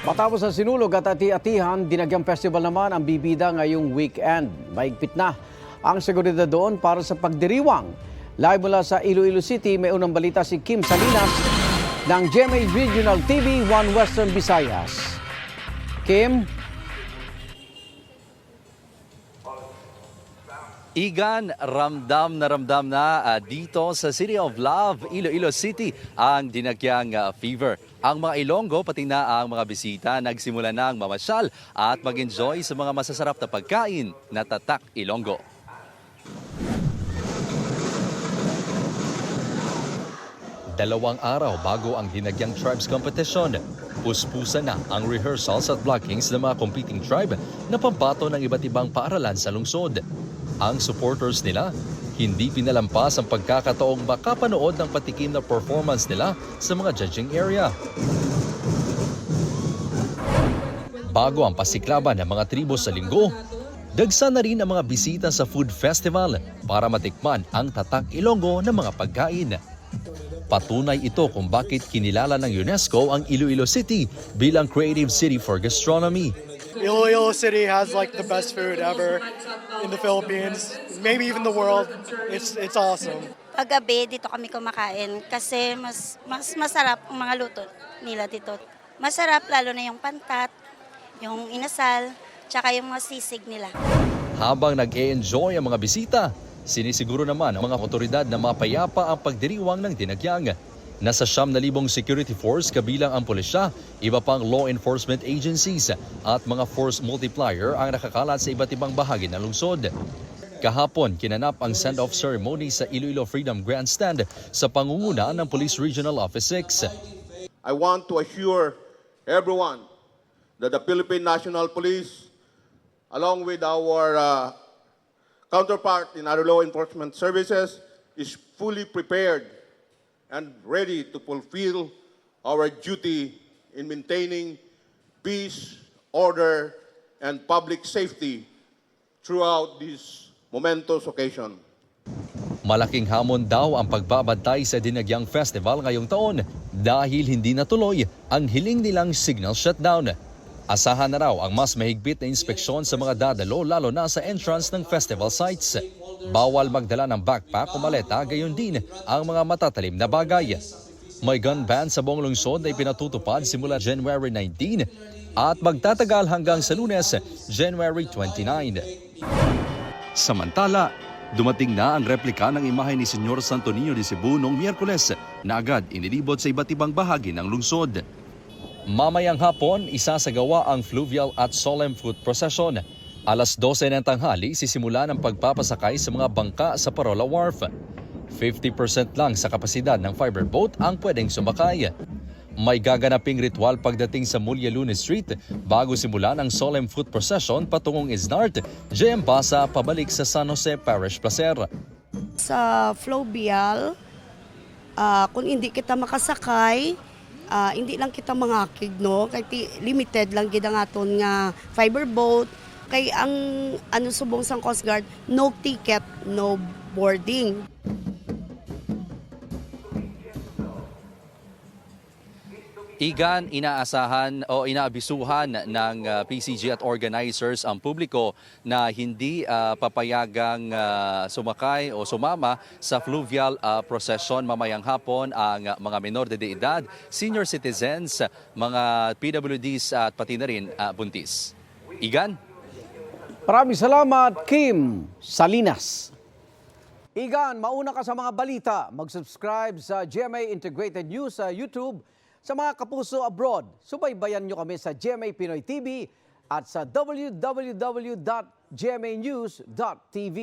Matapos ang sinulog at ati-atihan, Dinagyang Festival naman ang bibida ngayong weekend. Mahigpit na ang seguridad doon para sa pagdiriwang. Live mula sa Iloilo City, may unang balita si Kim Salinas ng GMA Regional TV 1 Western Visayas. Kim? Igan, ramdam na dito sa City of Love, Iloilo City, ang Dinagyang Fever. Ang mga Ilonggo, pati na ang mga bisita, nagsimula na ang mamasyal at mag-enjoy sa mga masasarap na pagkain na tatak Ilonggo. Dalawang araw bago ang Dinagyang Tribes Competition, puspusan na ang rehearsals at blockings ng mga competing tribe na pambato ng iba't ibang paaralan sa lungsod. Ang supporters nila, hindi pinalampas ang pagkakataong makapanood ng patikim na performance nila sa mga judging area. Bago ang pasiklaban ng mga tribo sa linggo, dagsa na rin ang mga bisita sa food festival para matikman ang tatak Ilonggo ng mga pagkain. Patunay ito kung bakit kinilala ng UNESCO ang Iloilo City bilang Creative City for Gastronomy. Iloilo City has like the best food ever in the Philippines, maybe even the world. It's awesome. Paggabi dito kami kumakain kasi mas masarap ang mga luto nila dito. Masarap lalo na yung pantat, yung inasal, tsaka yung mga sisig nila. Habang nag-e-enjoy ang mga bisita, sinisiguro naman ang mga otoridad na mapayapa ang pagdiriwang ng Dinagyang. Nasa 9,000 security force kabilang ang pulisya, iba pang law enforcement agencies at mga force multiplier ang nakakalat sa iba't ibang bahagi ng lungsod. Kahapon, kinanap ang send-off ceremony sa Iloilo Freedom Grandstand sa pangunguna ng Police Regional Office 6. I want to assure everyone that the Philippine National Police, along with our counterpart in other law enforcement services, is fully prepared and ready to fulfill our duty in maintaining peace, order, and public safety throughout this momentous occasion. Malaking hamon daw ang pagbabantay sa Dinagyang Festival ngayong taon dahil hindi natuloy ang hiling nilang signal shutdown. Asahan na raw ang mas mahigpit na inspeksyon sa mga dadalo lalo na sa entrance ng festival sites. Bawal magdala ng backpack o maleta, gayon din ang mga matatalim na bagay. May gun ban sa buong lungsod na ipinatutupad simula January 19 at magtatagal hanggang sa Lunes, January 29. Samantala, dumating na ang replika ng imahe ni Senyor Santo Niño de Cebu noong Miyerkules na agad inilibot sa iba't ibang bahagi ng lungsod. Mamayang hapon, isasagawa ang fluvial at solemn foot procession. Alas 12 ng tanghali, sisimula ng pagpapasakay sa mga bangka sa Parola Wharf. 50% lang sa kapasidad ng fiber boat ang pwedeng sumakay. May gaganaping ritual pagdating sa Mulya Lunes Street bago simulan ang solemn foot procession patungong Isnart, JM Basa, pabalik sa San Jose Parish Placer. Sa fluvial, kung hindi kita makasakay, hindi lang kita mangakig, no? Kaya limited lang gid ang aton nga fiber boat. Kay ang subong sang Coast Guard, no ticket, no boarding. Igan, inaasahan o inaabisuhan ng PCG at organizers ang publiko na hindi papayagang sumakay o sumama sa fluvial procession mamayang hapon ang mga menor de edad, senior citizens, mga PWDs at pati na rin buntis. Igan? Maraming salamat, Kim Salinas. Igan, mauna ka sa mga balita. Mag-subscribe sa GMA Integrated News sa YouTube. Sa mga kapuso abroad, subaybayan nyo kami sa GMA Pinoy TV at sa www.gmanews.tv.